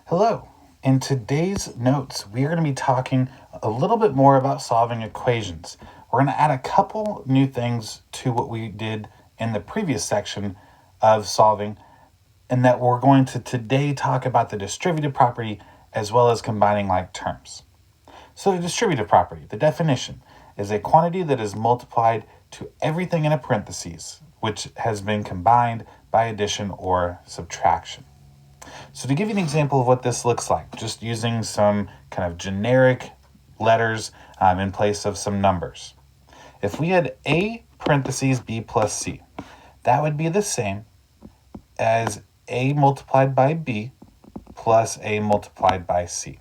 Hello. In today's notes, we are going to be talking a little bit more about solving equations. We're going to add a couple new things to what we did in the previous section of solving, and that we're going to today talk about the distributive property as well as combining like terms. So the distributive property, the definition, is a quantity that is multiplied to everything in a parentheses, which has been combined by addition or subtraction. So to give you an example of what this looks like, just using some kind of generic letters in place of some numbers. If we had a parentheses b plus c, that would be the same as a multiplied by b plus a multiplied by c.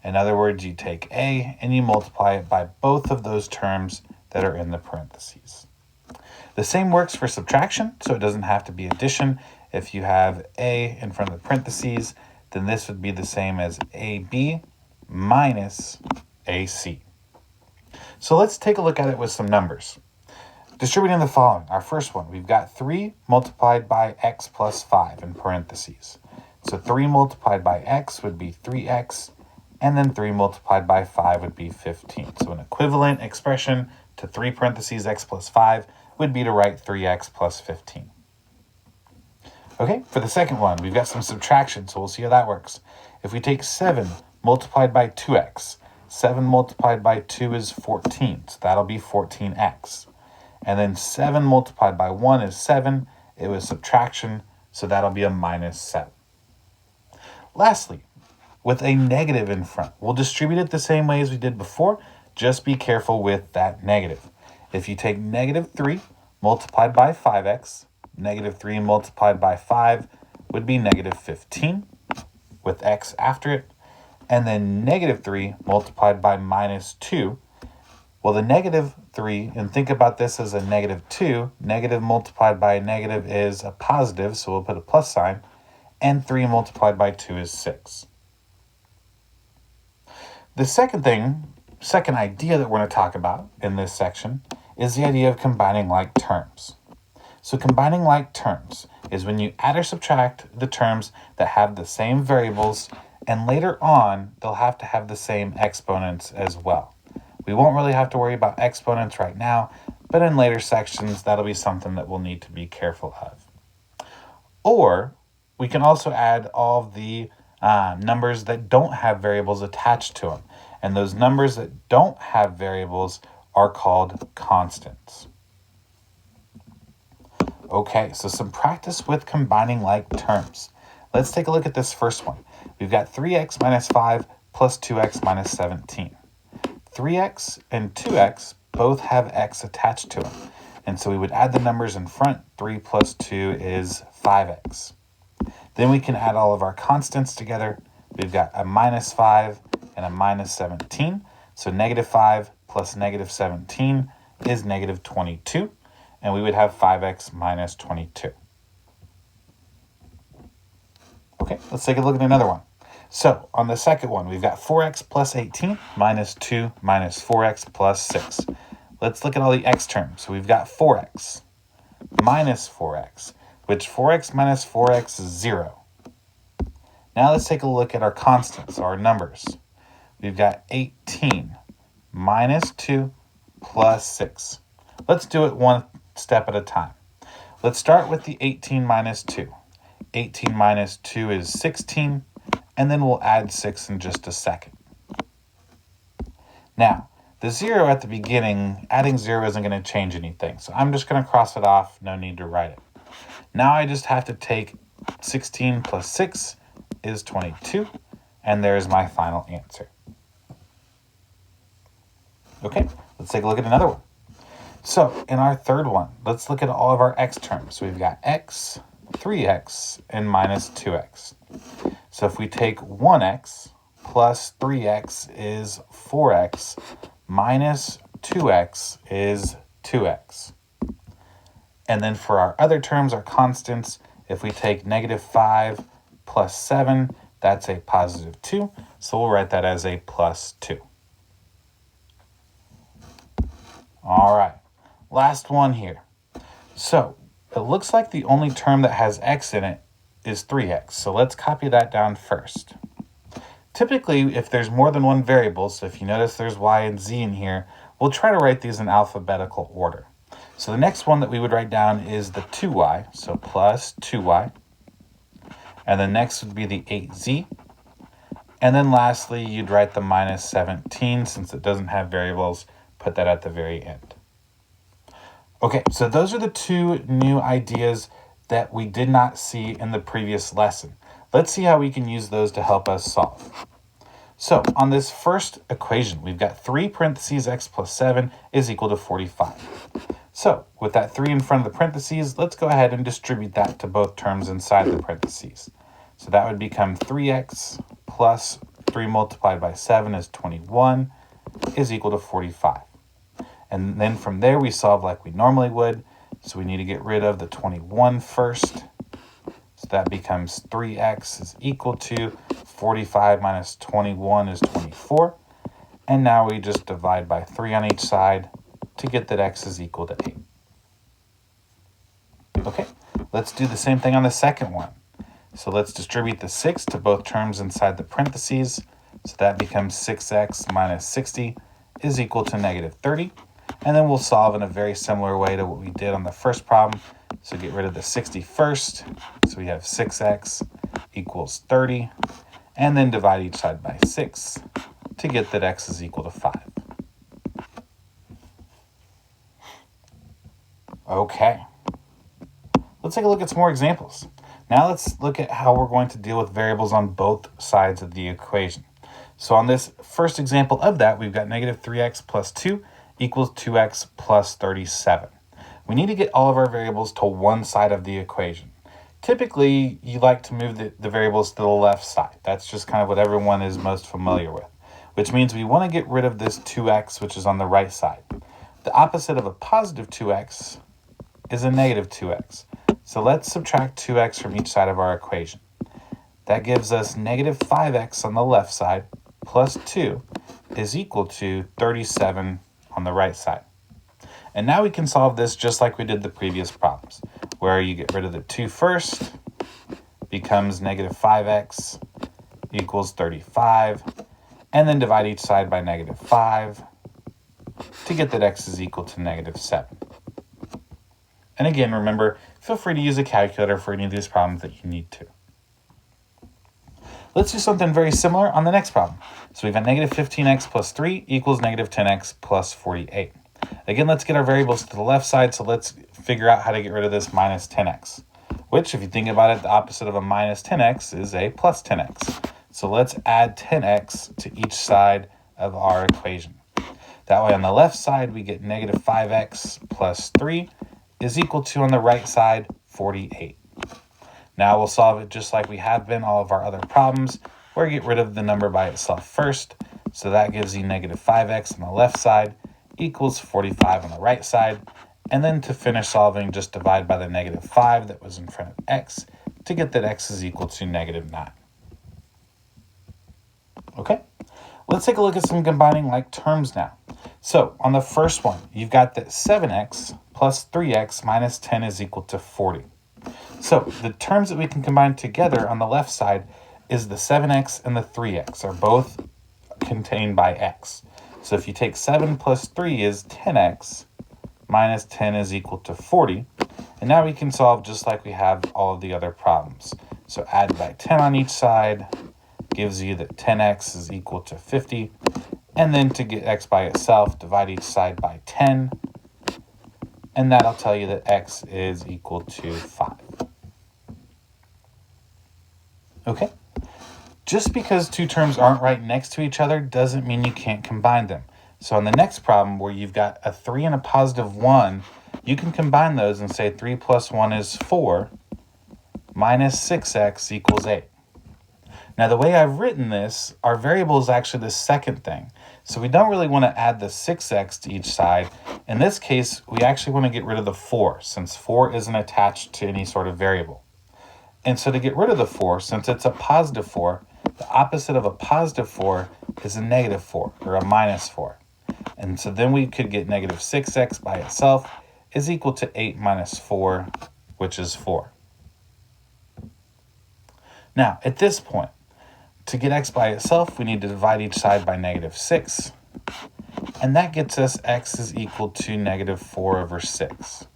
In other words, you take a and you multiply it by both of those terms that are in the parentheses. The same works for subtraction, so it doesn't have to be addition. If you have a in front of the parentheses, then this would be the same as ab minus ac. So let's take a look at it with some numbers. Distributing the following, our first one, we've got 3 multiplied by x plus 5 in parentheses. So 3 multiplied by x would be 3x, and then 3 multiplied by 5 would be 15. So an equivalent expression to 3 parentheses x plus 5 would be to write 3x plus 15. Okay, for the second one, we've got some subtraction, so we'll see how that works. If we take 7 multiplied by 2x, 7 multiplied by 2 is 14, so that'll be 14x. And then 7 multiplied by 1 is 7. It was subtraction, so that'll be a minus 7. Lastly, with a negative in front, we'll distribute it the same way as we did before. Just be careful with that negative. If you take negative 3 multiplied by 5x, negative 3 multiplied by 5 would be negative 15 with x after it. And then negative 3 multiplied by minus 2. Well, the negative 3, and think about this as a negative 2, negative multiplied by a negative is a positive, so we'll put a plus sign, and 3 multiplied by 2 is 6. The second idea that we're going to talk about in this section is the idea of combining like terms. So combining like terms is when you add or subtract the terms that have the same variables, and later on, they'll have to have the same exponents as well. We won't really have to worry about exponents right now, but in later sections, that'll be something that we'll need to be careful of. Or we can also add all of the numbers that don't have variables attached to them. And those numbers that don't have variables are called constants. Okay, so some practice with combining like terms. Let's take a look at this first one. We've got 3x minus 5 plus 2x minus 17. 3x and 2x both have x attached to them. And so we would add the numbers in front. 3 plus 2 is 5x. Then we can add all of our constants together. We've got a minus 5 and a minus 17. So negative 5 plus negative 17 is negative 22. And we would have 5x minus 22. Okay, let's take a look at another one. So on the second one, we've got 4x plus 18 minus 2 minus 4x plus 6. Let's look at all the x terms. So we've got 4x minus 4x, which 4x minus 4x is 0. Now let's take a look at our constants, our numbers. We've got 18 minus 2 plus 6. Let's do it one step at a time. Let's start with the 18 minus 2. 18 minus 2 is 16, and then we'll add 6 in just a second. Now, the 0 at the beginning, adding 0 isn't going to change anything, so I'm just going to cross it off, no need to write it. Now I just have to take 16 plus 6 is 22, and there's my final answer. Okay, let's take a look at another one. So in our third one, let's look at all of our x terms. So we've got x, 3x, and minus 2x. So if we take 1x plus 3x is 4x, minus 2x is 2x. And then for our other terms, our constants, if we take negative 5 plus 7, that's a positive 2. So we'll write that as a plus 2. All right, last one here. So it looks like the only term that has x in it is 3x. So let's copy that down first. Typically, if there's more than one variable, so if you notice there's y and z in here, we'll try to write these in alphabetical order. So the next one that we would write down is the 2y, so plus 2y. And then next would be the 8z. And then lastly, you'd write the minus 17, since it doesn't have variables, put that at the very end. Okay, so those are the two new ideas that we did not see in the previous lesson. Let's see how we can use those to help us solve. So on this first equation, we've got 3 parentheses x plus 7 is equal to 45. So with that 3 in front of the parentheses, let's go ahead and distribute that to both terms inside the parentheses. So that would become 3x plus 3 multiplied by 7 is 21 is equal to 45. And then from there we solve like we normally would. So we need to get rid of the 21 first. So that becomes 3x is equal to 45 minus 21 is 24. And now we just divide by 3 on each side to get that x is equal to 8. Okay, let's do the same thing on the second one. So let's distribute the 6 to both terms inside the parentheses. So that becomes 6x minus 60 is equal to negative 30. And then we'll solve in a very similar way to what we did on the first problem. So get rid of the 60 first. So we have 6x equals 30. And then divide each side by 6 to get that x is equal to 5. Okay. Let's take a look at some more examples. Now let's look at how we're going to deal with variables on both sides of the equation. So on this first example of that, we've got negative 3x plus 2 equals 2x plus 37. We need to get all of our variables to one side of the equation. Typically, you like to move the variables to the left side. That's just kind of what everyone is most familiar with, which means we want to get rid of this 2x, which is on the right side. The opposite of a positive 2x is a negative 2x. So let's subtract 2x from each side of our equation. That gives us negative 5x on the left side plus 2 is equal to 37 on the right side. And now we can solve this just like we did the previous problems, where you get rid of the 2 first, becomes negative 5x equals 35, and then divide each side by negative 5 to get that x is equal to negative 7. And again, remember, feel free to use a calculator for any of these problems that you need to. Let's do something very similar on the next problem. So we've got negative 15x plus 3 equals negative 10x plus 48. Again, let's get our variables to the left side, so let's figure out how to get rid of this minus 10x, which, if you think about it, the opposite of a minus 10x is a plus 10x. So let's add 10x to each side of our equation. That way on the left side, we get negative 5x plus 3 is equal to, on the right side, 48. Now we'll solve it just like we have been all of our other problems, where you get rid of the number by itself first. So that gives you negative 5x on the left side equals 45 on the right side. And then to finish solving, just divide by the negative 5 that was in front of x to get that x is equal to negative 9. Okay, let's take a look at some combining like terms now. So on the first one, you've got that 7x plus 3x minus 10 is equal to 40. So the terms that we can combine together on the left side is the 7x and the 3x are both contained by x. So if you take 7 plus 3 is 10x minus 10 is equal to 40. And now we can solve just like we have all of the other problems. So add by 10 on each side gives you that 10x is equal to 50. And then to get x by itself, divide each side by 10. And that'll tell you that x is equal to 5. Okay? Just because two terms aren't right next to each other doesn't mean you can't combine them. So in the next problem where you've got a 3 and a positive 1, you can combine those and say 3 plus 1 is 4 minus 6x equals 8. Now the way I've written this, our variable is actually the second thing. So we don't really want to add the 6x to each side. In this case, we actually want to get rid of the 4, since 4 isn't attached to any sort of variable. And so to get rid of the 4, since it's a positive 4, the opposite of a positive 4 is a negative 4, or a minus 4. And so then we could get negative 6x by itself is equal to 8 minus 4, which is 4. Now, at this point, To get x by itself, we need to divide each side by -6. And that gets us x is equal to -4/6,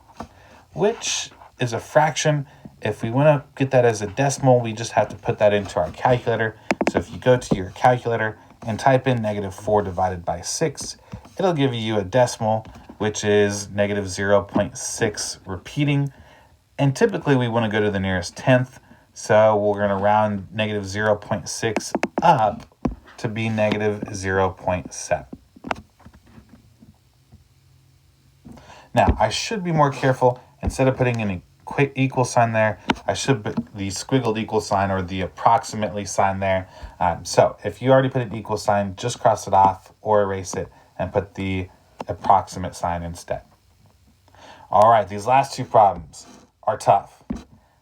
which is a fraction. If we want to get that as a decimal, we just have to put that into our calculator. So if you go to your calculator and type in -4 divided by 6, it'll give you a decimal, which is -0.6 repeating. And typically we want to go to the nearest tenth. So we're going to round -0.6 up to be -0.7. Now, I should be more careful. Instead of putting an equal sign there, I should put the squiggled equal sign or the approximately sign there. So if you already put an equal sign, just cross it off or erase it and put the approximate sign instead. All right, these last two problems are tough.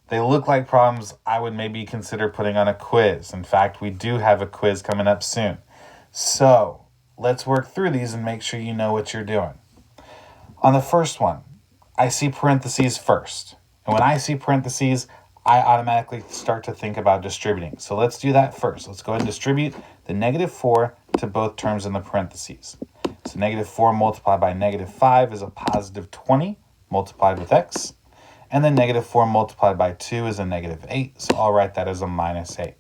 They look like problems I would maybe consider putting on a quiz. In fact, we do have a quiz coming up soon. So let's work through these and make sure you know what you're doing. On the first one, I see parentheses first. And when I see parentheses, I automatically start to think about distributing. So let's do that first. Let's go ahead and distribute the -4 to both terms in the parentheses. So -4 multiplied by -5 is a +20 multiplied with x. And then -4 multiplied by 2 is a -8, so I'll write that as a -8.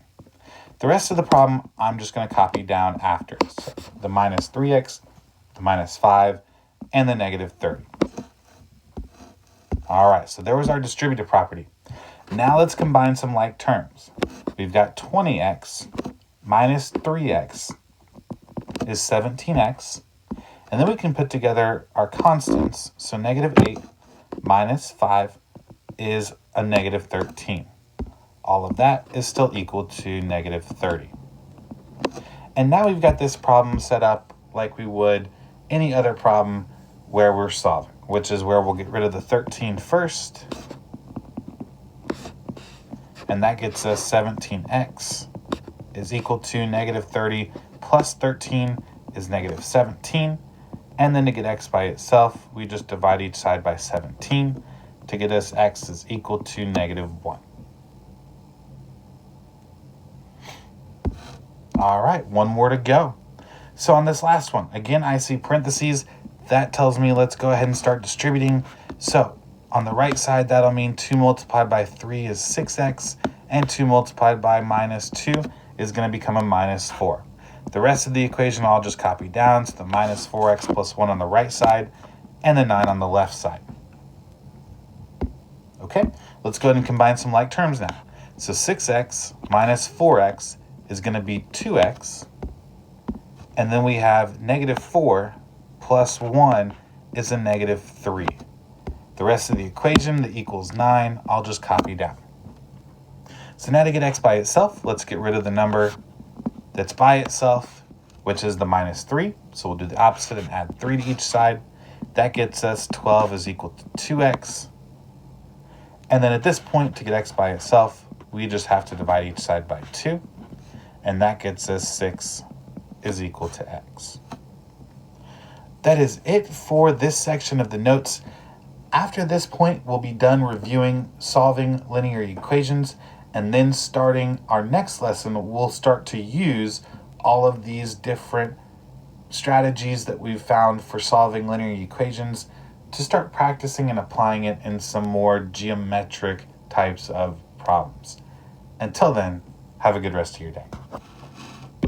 The rest of the problem, I'm just going to copy down after. So the -3x, the -5, and the -30. All right, so there was our distributive property. Now let's combine some like terms. We've got 20x minus 3x is 17x. And then we can put together our constants. So -8 minus 5 is a -13. All of that is still equal to -30. And now we've got this problem set up like we would any other problem where we're solving, which is where we'll get rid of the 13 first. And that gets us 17x is equal to -30 plus 13 is -17. And then to get x by itself, we just divide each side by 17 to get us x is equal to -1. All right, one more to go. So on this last one, again, I see parentheses. That tells me let's go ahead and start distributing. So on the right side, that'll mean 2 multiplied by 3 is 6x, and 2 multiplied by -2 is going to become a -4. The rest of the equation I'll just copy down to the -4x plus 1 on the right side and the 9 on the left side. Okay, let's go ahead and combine some like terms now. So 6x minus 4x is going to be 2x. And then we have -4 plus 1 is a -3. The rest of the equation that equals 9, I'll just copy down. So now to get x by itself, let's get rid of the number that's by itself, which is the -3. So we'll do the opposite and add 3 to each side. That gets us 12 is equal to 2x. And then at this point, to get x by itself, we just have to divide each side by 2. And that gets us 6 is equal to x. That is it for this section of the notes. After this point, we'll be done reviewing solving linear equations, and then starting our next lesson, we'll start to use all of these different strategies that we've found for solving linear equations to start practicing and applying it in some more geometric types of problems. Until then, have a good rest of your day.